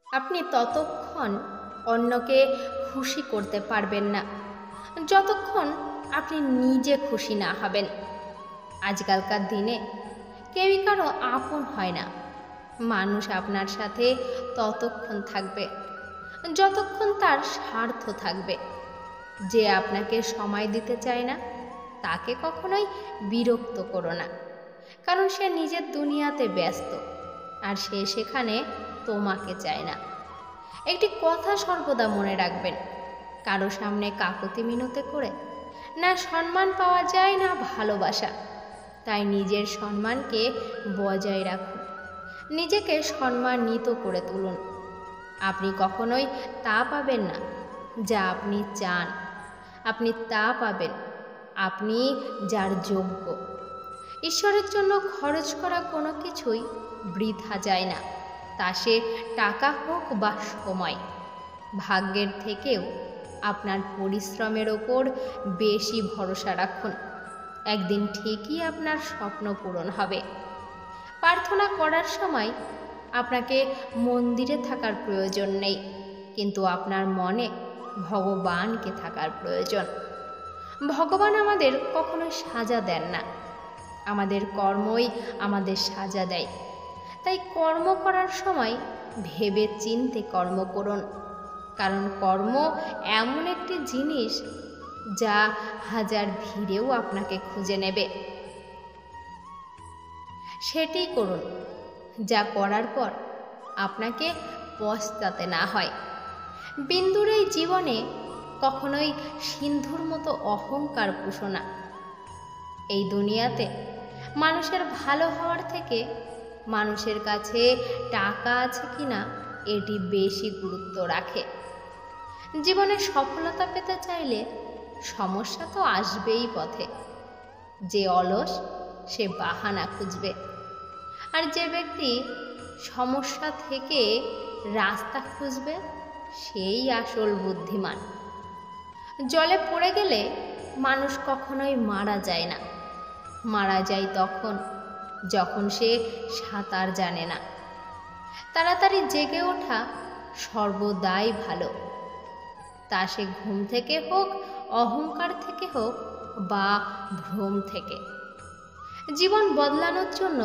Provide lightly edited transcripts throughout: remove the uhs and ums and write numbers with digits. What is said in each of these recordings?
আপনি ততক্ষণ অন্যকে খুশি করতে পারবেন না যতক্ষণ আপনি নিজে খুশি না হবেন। আজকালকার দিনে কেউই কারো আপন হয় না। মানুষ আপনার সাথে ততক্ষণ থাকবে যতক্ষণ তার স্বার্থ থাকবে। যে আপনাকে সময় দিতে চায় না তাকে কখনোই বিরক্ত করো না, কারণ সে নিজের দুনিয়াতে ব্যস্ত আর সে সেখানে তোমাকে চায় না। একটি কথা সর্বদা মনে রাখবেন, কারো সামনে কাকুতি মিনতি করে না সম্মান পাওয়া যায় না ভালোবাসা। তাই নিজের সম্মানকে বজায় রাখুন, নিজেকে সম্মানিত করে তুলুন। আপনি কখনোই তা পাবেন না যা আপনি চান, আপনি তা পাবেন আপনি যার যোগ্য। ঈশ্বরের জন্য খরচ করা কোনো কিছুই বৃথা যায় না, তা সে টাকা হোক বা সময়। ভাগ্যের থেকেও আপনার পরিশ্রমের ওপর বেশি ভরসা রাখুন। একদিন ঠিকই আপনার স্বপ্ন পূরণ হবে। প্রার্থনা করার সময় আপনাকে মন্দিরে থাকার প্রয়োজন নেই, কিন্তু আপনার মনে ভগবানকে থাকার প্রয়োজন। ভগবান আমাদের কখনো সাজা দেন না, আমাদের কর্মই আমাদের সাজা দেয়। তাই কর্ম করার সময় ভেবে চিন্তে কর্ম করুন, কারণ কর্ম এমন একটি জিনিস যা হাজার ভিড়েও আপনাকে খুঁজে নেবে। সেটি করুন যা করার পর আপনাকে পস্তাতে না হয়। বিন্দুর এই জীবনে কখনোই সিন্ধুর মতো অহংকার পুষো না। এই দুনিয়াতে মানুষের ভালো হওয়ার থেকে মানুষের কাছে টাকা আছে কিনা এটি বেশি গুরুত্ব রাখে। জীবনে সফলতা পেতে চাইলে সমস্যা তো আসবেই পথে। যে অলস সে বাহানা খুঁজবে, আর যে ব্যক্তি সমস্যা থেকে রাস্তা খুঁজবে সেই আসল বুদ্ধিমান। জলে পড়ে গেলে মানুষ কখনোই মারা যায় না, মারা যায় তখন যখন সে সাঁতার জানে না। তাড়াতাড়ি জেগে ওঠা সর্বদাই ভালো, তা সে ঘুম থেকে হোক, অহংকার থেকে হোক বা ভ্রম থেকে। জীবন বদলানোর জন্য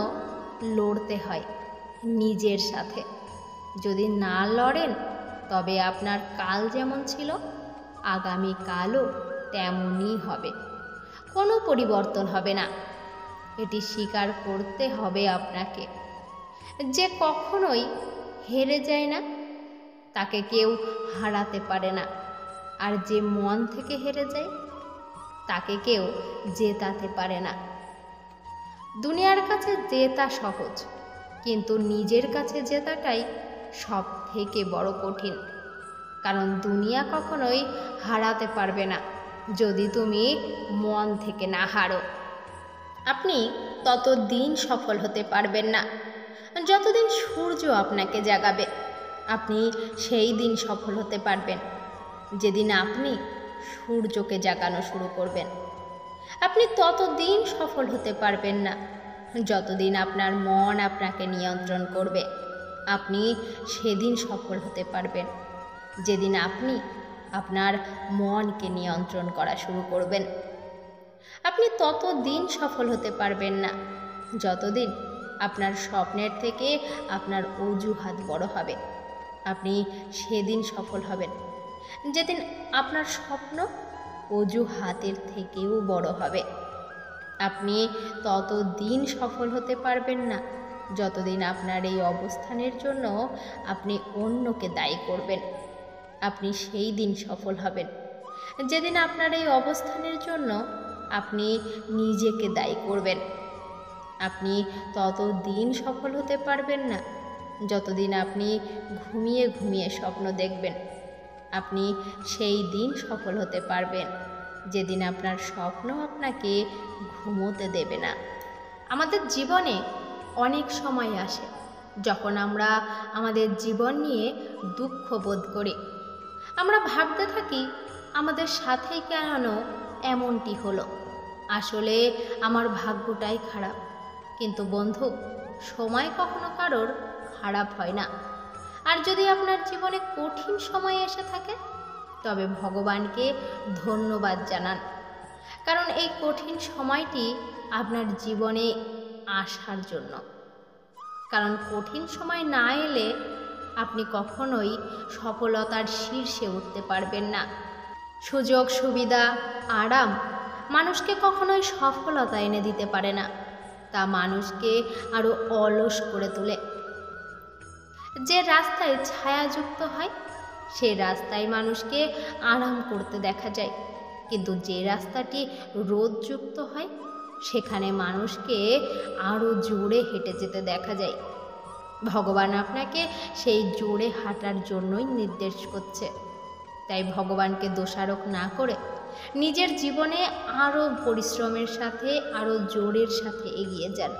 লড়তে হয় নিজের সাথে। যদি না লড়েন তবে আপনার কাল যেমন ছিল আগামীকালও তেমনই হবে, কোনো পরিবর্তন হবে না। এটি স্বীকার করতে হবে আপনাকে। যে কখনোই হেরে যায় না তাকে কেউ হারাতে পারে না, আর যে মন থেকে হেরে যায় তাকে কেউ জেতাতে পারে না। দুনিয়ার কাছে জেতা সহজ, কিন্তু নিজের কাছে জেতাটাই সব থেকে বড় কঠিন। কারণ দুনিয়া কখনোই হারাতে পারবে না যদি তুমি মন থেকে না হারো। আপনি ততদিন সফল হতে পারবেন না যতদিন সূর্য আপনাকে জাগাবে। আপনি সেই দিন সফল হতে পারবেন যেদিন আপনি সূর্যকে জাগানো শুরু করবেন। আপনি ততদিন সফল হতে পারবেন না যতদিন আপনার মন আপনাকে নিয়ন্ত্রণ করবে। আপনি সেদিন সফল হতে পারবেন যেদিন আপনি আপনার মনকে নিয়ন্ত্রণ করা শুরু করবেন। আপনি ততদিন সফল হতে পারবেন না যতদিন আপনার স্বপ্নের থেকে আপনার অজুহাত বড় হবে। আপনি সেদিন সফল হবেন যেদিন আপনার স্বপ্ন অজুহাতের থেকেও বড় হবে। আপনি ততদিন সফল হতে পারবেন না যতদিন আপনার এই অবস্থানের জন্য আপনি অন্যকে দায়ী করবেন। আপনি সেই দিন সফল হবেন যেদিন আপনার এই অবস্থানের জন্য আপনি নিজেকে দায়ী করবেন। আপনি ততদিন সফল হতে পারবেন না যতদিন আপনি ঘুমিয়ে ঘুমিয়ে স্বপ্ন দেখবেন। আপনি সেই দিন সফল হতে পারবেন যেদিন আপনার স্বপ্ন আপনাকে ঘুমোতে দেবে না। আমাদের জীবনে অনেক সময় আসে যখন আমরা আমাদের জীবন নিয়ে দুঃখ বোধ করি। আমরা ভাবতে থাকি আমাদের সাথেই কেন এমনটি হলো, আসলে আমার ভাগ্যটাই খারাপ। কিন্তু বন্ধু, সময় কখনো কারোর খারাপ হয় না। আর যদি আপনার জীবনে কঠিন সময় এসে থাকে, তবে ভগবানকে ধন্যবাদ জানান, কারণ এই কঠিন সময়টি আপনার জীবনে আসার জন্য। কারণ কঠিন সময় না এলে আপনি কখনোই সফলতার শীর্ষে উঠতে পারবেন না। সুযোগ সুবিধা আরাম মানুষকে কখনোই সফলতা এনে দিতে পারে না, তা মানুষকে আরও অলস করে তোলে। যে রাস্তায় ছায়াযুক্ত হয় সেই রাস্তায় মানুষকে আরাম করতে দেখা যায়, কিন্তু যে রাস্তাটি রোদযুক্ত হয় সেখানে মানুষকে আরও জোরে হেঁটে যেতে দেখা যায়। ভগবান আপনাকে সেই জোরে হাঁটার জন্যই নির্দেশ করছে। তাই ভগবানকে দোষারোপ না করে নিজের জীবনে আরও পরিশ্রমের সাথে আরও জোরের সাথে এগিয়ে যান।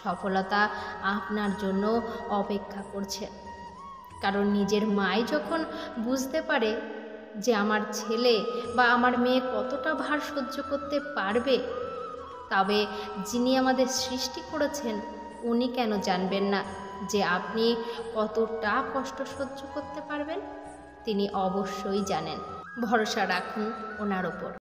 সফলতা আপনার জন্য অপেক্ষা করছে। কারণ নিজের মাই যখন বুঝতে পারে যে আমার ছেলে বা আমার মেয়ে কতটা ভার সহ্য করতে পারবে, তবে যিনি আমাদের সৃষ্টি করেছেন উনি কেন জানবেন না যে আপনি কতটা কষ্ট সহ্য করতে পারবেন? তিনি অবশ্যই জানেন। ভরসা রাখুন ওনার ওপর।